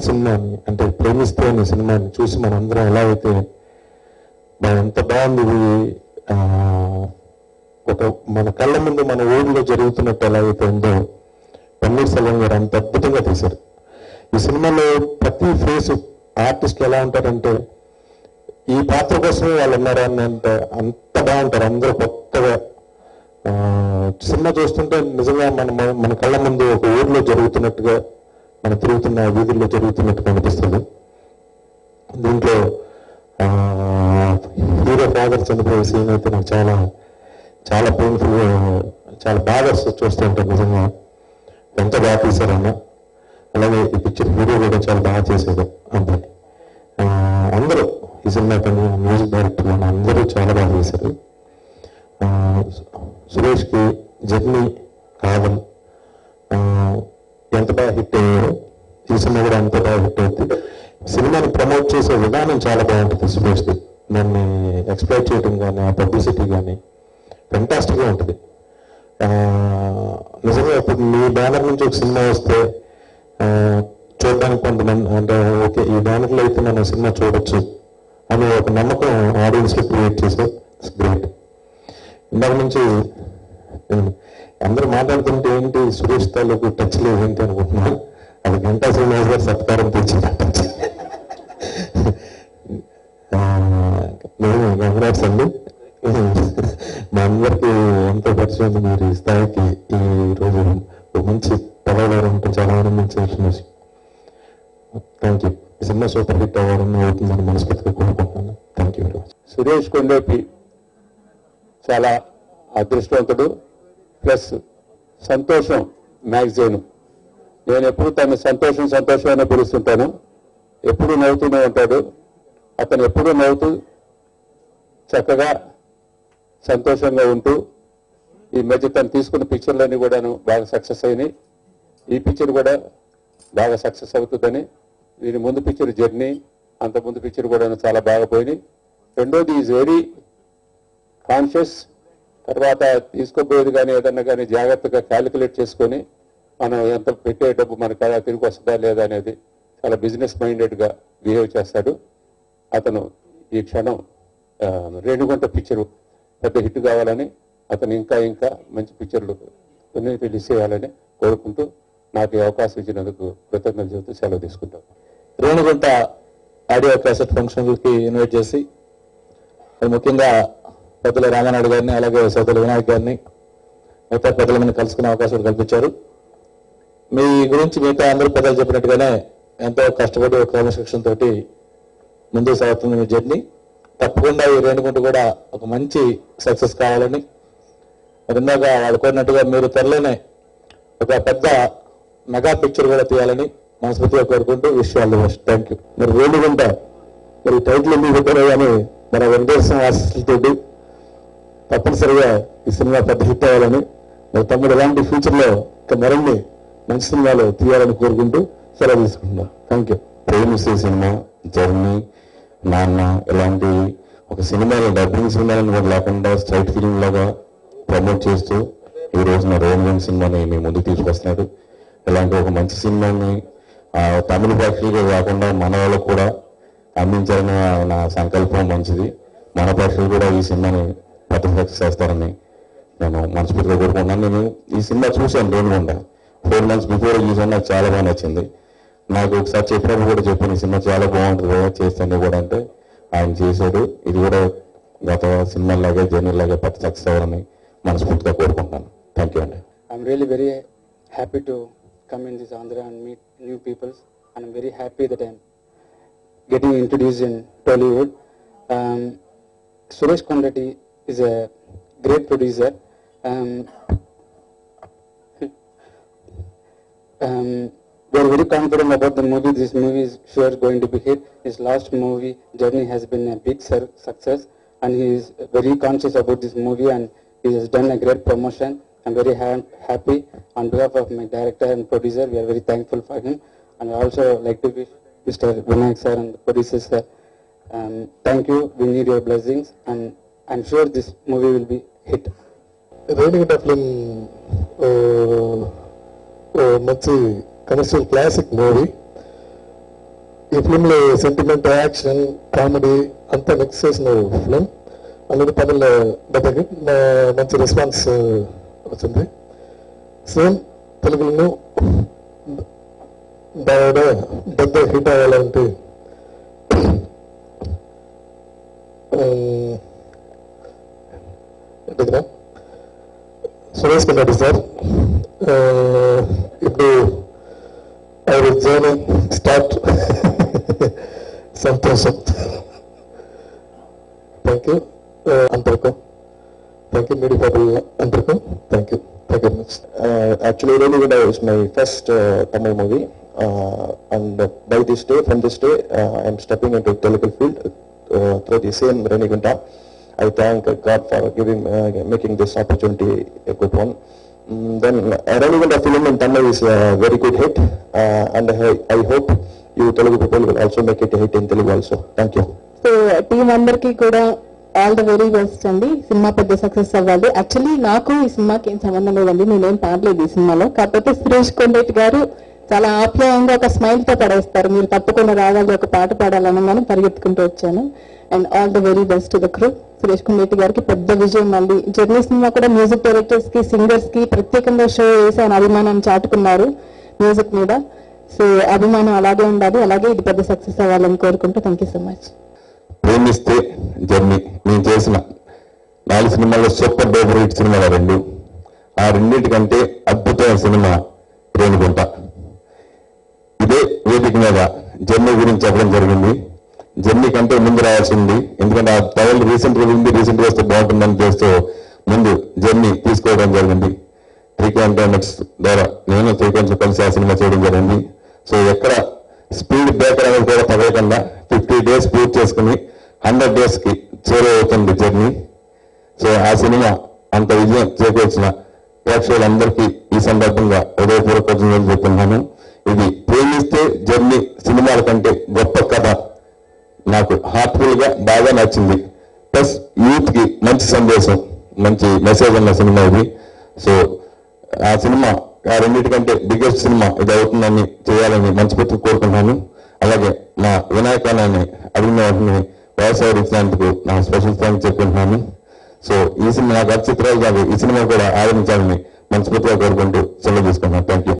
సినిమాని అంటే ప్రేమిస్తే అనే సినిమాని చూసి మనందరం ఎలా అయితే ఎంత బాగుంది ఒక మన కళ్ళ ముందు మన ఊళ్ళో జరుగుతున్నట్టు ఎలా అయితే ఉందో పన్నీర్ సెల్వం గారు అంత అద్భుతంగా తీశారు. ఈ సినిమాలో ప్రతి ఫేస్ ఆర్టిస్ట్ ఎలా ఉంటారంటే ఈ పాత్ర కోసం వాళ్ళు ఉన్నారు అన్నంత అంత బాగుంటారు. అందరూ కొత్తగా సినిమా చూస్తుంటే నిజంగా మన కళ్ళ ముందు ఒక ఊర్లో జరుగుతున్నట్టుగా మనం తిరుగుతున్న వీధుల్లో జరుగుతున్నట్టు కనిపిస్తుంది. దీంట్లో హీరో ఫాదర్ చనిపోయే సీన్ అయితే నాకు చాలా చాలా పెయిన్ఫుల్గా చాలా బాగా చూస్తూ ఉంటాను. నిజంగా ఎంత బాగా తీశారన్న. అలాగే ఈ పిక్చర్ హీరో కూడా చాలా బాగా చేశారు అబ్బాయి. అందరూ ఈ సినిమా పని మ్యూజిక్ డైరెక్టర్ అందరూ చాలా బాగా చేశారు. సురేష్కి జర్నీ కావల్ ఎంత బాగా హిట్ అయ్యారో ఈ సినిమా కూడా అంత బాగా హిట్ అవుతుంది. సినిమాని ప్రమోట్ చేసే విధానం చాలా బాగుంటుంది సురేష్ది. దాన్ని ఎక్స్ప్లోర్ చేయడం కానీ ఆ పబ్లిసిటీ కానీ ఫెంటాస్టిక్గా ఉంటుంది. నిజంగా ఇప్పుడు మీ బ్యానర్ నుంచి ఒక సినిమా వస్తే చూడడానికి కొంతమంది అంటే ఓకే ఈ బ్యానర్లో అయితే మనం సినిమా చూడొచ్చు అని ఒక నమ్మకం ఆడియన్స్లో క్రియేట్ చేసే ఇట్స్ గ్రేట్. ఇందాక నుంచి అందరూ మాట్లాడుతుంటే ఏంటి సురేష్ తాలూకు టచ్ లేదు ఏంటి అనుకుంటున్నాను. అది గంటా శ్రీనివాస్ గారు సత్కారం తెచ్చిన టచ్. కంగ్రాట్స్ అండి. మా అందరికీ ఎంతో పరిచయం మీరు ఈ స్థాయికి ఈ రోజు మంచి పదవి ఉండటం చాలా ఆనందించే విషయం. Thank you. ఈ సినిమా సూపర్ హిట్ అవ్వాలని అవుతుందని మనస్ఫూర్తిగా కోరుకుంటున్నాను. Thank you very much. Suresh Kondopi చాలా అదృష్టవంతుడు. ప్లస్ సంతోషం మ్యాగజైన్, నేను ఎప్పుడు తను సంతోషం అనే పిలుస్తుంటాను. ఎప్పుడు నవ్వుతూనే ఉంటాడు అతను. ఎప్పుడు నవ్వుతూ చక్కగా సంతోషంగా ఉంటూ ఈ మధ్య తను తీసుకున్న పిక్చర్లన్నీ కూడాను బాగా సక్సెస్ అయినాయి. ఈ పిక్చర్ కూడా బాగా సక్సెస్ అవుతుందని. దీని ముందు పిక్చర్ జర్నీ, అంత ముందు పిక్చర్ కూడా చాలా బాగా పోయినాయి. రెండోది ఈజ్ వెరీ కాన్షియస్. తర్వాత తీసుకోబోయేది కానీ ఏదన్నా కానీ జాగ్రత్తగా క్యాలిక్యులేట్ చేసుకొని మనం ఎంత పెట్టే డబ్బు మనకు అలా తిరిగి వస్తుందా లేదా అనేది చాలా బిజినెస్ మైండెడ్గా బిహేవ్ చేస్తాడు అతను. ఈ క్షణం రేణుగుంట పిక్చరు పెద్ద హిట్ కావాలని అతను ఇంకా మంచి పిక్చర్లు రిలీజ్ చేయాలని కోరుకుంటూ నాకు ఈ అవకాశం ఇచ్చినందుకు కృతజ్ఞతలు చెబుతూ సెలవు తీసుకుంటాం. రేణుగుంట ఆడియో క్యాసెట్ ఫంక్షన్లకి ఇన్వైట్ చేసి ముఖ్యంగా పెద్దల రామనాయుడు గారిని అలాగే సోదరుల వినాయక్ గారిని మిగతా పెద్దల మీద కలుసుకునే అవకాశం కల్పించారు. మీ గురించి మిగతా అందరూ పెద్దలు చెప్పినట్టుగానే ఎంతో కష్టపడి ఒక క్రమశిక్షణ తోటి ముందుకు సాగుతుంది మీ జర్నీ. తప్పకుండా ఈ రేణుగుంట కూడా ఒక మంచి సక్సెస్ కావాలని ఇందాక వాళ్ళు కోరినట్టుగా మీరు త్వరలోనే ఒక పెద్ద మెగా పిక్చర్ కూడా తీయాలని మనస్ఫూర్తిగా కోరుకుంటూ విషయాలు బెస్ట్. Thank you. మరి రేణుగుంట మరి టైటిల్ ఎందుకు పెట్టారో కానీ మన వెంకటేశ్వర ఆశీస్సులతోటి తప్పనిసరిగా ఈ సినిమా పెద్ద హిట్ అవ్వాలని, మరి తమ్ముడు ఎలాంటి ఫ్యూచర్లో మరిన్ని మంచి సినిమాలు తీయాలని కోరుకుంటూ సెలవు తీసుకుంటున్నాం. Thank you. Premisthe cinema, journey, నాన్న ఇలాంటి ఒక సినిమాలో డబ్బింగ్ సినిమాలను కూడా లేకుండా స్ట్రైట్ ఫిల్మ్ లాగా ప్రమోట్ చేస్తూ ఈ రోజున రేణుగుంట సినిమాని మీ ముందు తీసుకొస్తున్నాడు. ఇలాంటి ఒక మంచి సినిమాని తమిళ భాషలో కాకుండా మన వాళ్ళకు కూడా అందించాలని నా సంకల్పం మంచిది. మన భాషలు కూడా ఈ సినిమాని పెద్ద సక్సెస్ చేస్తారని నేను మనస్ఫూర్తిగా కోరుకుంటున్నాను. నేను ఈ సినిమా చూశాను రేణిగుంట 4 months బిఫోర్ చూసాను. నాకు చాలా బాగా నచ్చింది. నాకు ఒకసారి చెప్పినప్పుడు కూడా చెప్పాను ఈ సినిమా చాలా బాగుంటుంది చేస్తాను కూడా అంటే ఆయన చేశాడు. ఇది కూడా గత సినిమాలాగే జర్నీలాగే పెద్ద సక్సెస్ అవ్వాలని మనస్ఫూర్తిగా కోరుకుంటున్నాను. థ్యాంక్ యూ అండి. I'm really very happy to come in this Andhra and meet new people, and I'm very happy that I'm getting introduced in Tollywood. Suresh Kondati is a great producer. We are very confident about the movie. This movie is sure going to be hit. His last movie, Journey, has been a big success, and he is very conscious about this movie, and he has done a great promotion. I'm very happy on behalf of my director and producer. We are very thankful for him, and I also like to wish Mr. Vinayak sir and the producer sir, thank you. We need your blessings, and I'm sure this movie will be hit. Renigunta film మంచి commercial classic movie. ఈ ఫిల్మ్లో sentiment, action, comedy అంతా mix చేసిన film. అలాగే తమిళ్లో పెద్దకి మంచి response వచ్చింది. Same తెలుగులో పెద్ద హిట్ అవ్వాలంటే దగ్గర సురేష్ కన్నడి సార్ ఇప్పుడు ఆయన జర్నీ స్టార్ట్. సంతోషం. థ్యాంక్ యూ అందరికీ. థ్యాంక్ యూ మీడియా పీపుల్ అందరికీ. Thank you very much. Actually, Renigunda is my first Tamil movie, and by this day, from this day, I am stepping into Telugu field through the same Renigunda. I thank God for making this opportunity a good one. Then Renigunda film in Tamil is a very good hit, and I hope you Telugu people will also make it a hit in Telugu also. Thank you. So team అందరికీ కూడా all the very best అండి. Cinema పెద్ద success అవ్వాలి. Actually నాకు ఈ సినిమాకి ఏం సంబంధం లేదండి, నేనేం పాడలేదు ఈ సినిమాలో. కాకపోతే సురేష్ కొండటి గారు చాలా ఆప్యాయంగా ఒక స్మైల్ తో పడేస్తారు. మీరు తప్పకుండా రావాలి, ఒక పాట పాడాలనగానే పరిగెత్తుకుంటూ వచ్చాను. And all the very best to the crew. Suresh Kondati గారికి పెద్ద విజయం. మళ్ళీ జర్నీ సినిమా కూడా మ్యూజిక్ డైరెక్టర్స్ కి, సింగర్స్ కి ప్రత్యేకంగా షో వేసి ఆయన అభిమానాన్ని చాటుకున్నారు మ్యూజిక్ మీద. సో అభిమానం అలాగే ఉండాలి, అలాగే ఇది పెద్ద సక్సెస్ అవ్వాలని కోరుకుంటూ thank you so much. Premisthe journey నేను చేసిన 4 సినిమాల్లో సూపర్ డూపర్ హిట్ సినిమాలు 2. ఆ రెండింటికంటే అద్భుతమైన సినిమా రేణిగుంట. ఇదే వేదిక మీద జర్నీ గురించి చెప్పడం జరిగింది. జర్నీ కంటే ముందు రావాల్సింది, ఎందుకంటే ఆ టైల్ రీసెంట్గా వస్తే బాగుంటుందని చేస్తూ ముందు జర్నీ తీసుకోవడం జరిగింది. 3K ఎంటర్టైన్మెంట్స్ ద్వారా నేను 3K కలిసి ఆ సినిమా చేయడం జరిగింది. సో ఎక్కడ స్పీడ్ బ్రేకర్ అనేది కూడా తగలకుండా 50 days పూర్తి చేసుకుని 100 days కి చేరువవుతుంది జర్నీ. సో ఆ సినిమా అంత విజయం చేకూర్చిన ప్రేక్షకులందరికీ ఈ సందర్భంగా హృదయపూర్వక కృతజ్ఞతలు చెప్తున్నాను. ఇది ప్రేమిస్తే జర్నీ సినిమాల కంటే గొప్ప కథ నాకు హార్ట్ఫుల్ గా బాగా నచ్చింది. ప్లస్ యూత్ కి మంచి సందేశం, మంచి మెసేజ్ ఉన్న సినిమా ఇది. సో ఆ సినిమా ఆ రెండింటికంటే బిగ్గెస్ట్ సినిమా ఇది అవుతుందని చేయాలని మనస్ఫూర్తిగా కోరుకుంటున్నాను. అలాగే మా వినాయకాన్ని అడిగిన వాటిని వ్యవసాయించినందుకు నా స్పెషల్ థ్యాంక్స్ చెప్పుకుంటున్నాను. సో ఈ సినిమా నాకు చిత్రాలు కాదు, ఈ సినిమా కూడా ఆదరించాలని మనస్ఫూర్తిగా కోరుకుంటూ సెలవు తీసుకుంటున్నాను. Thank you.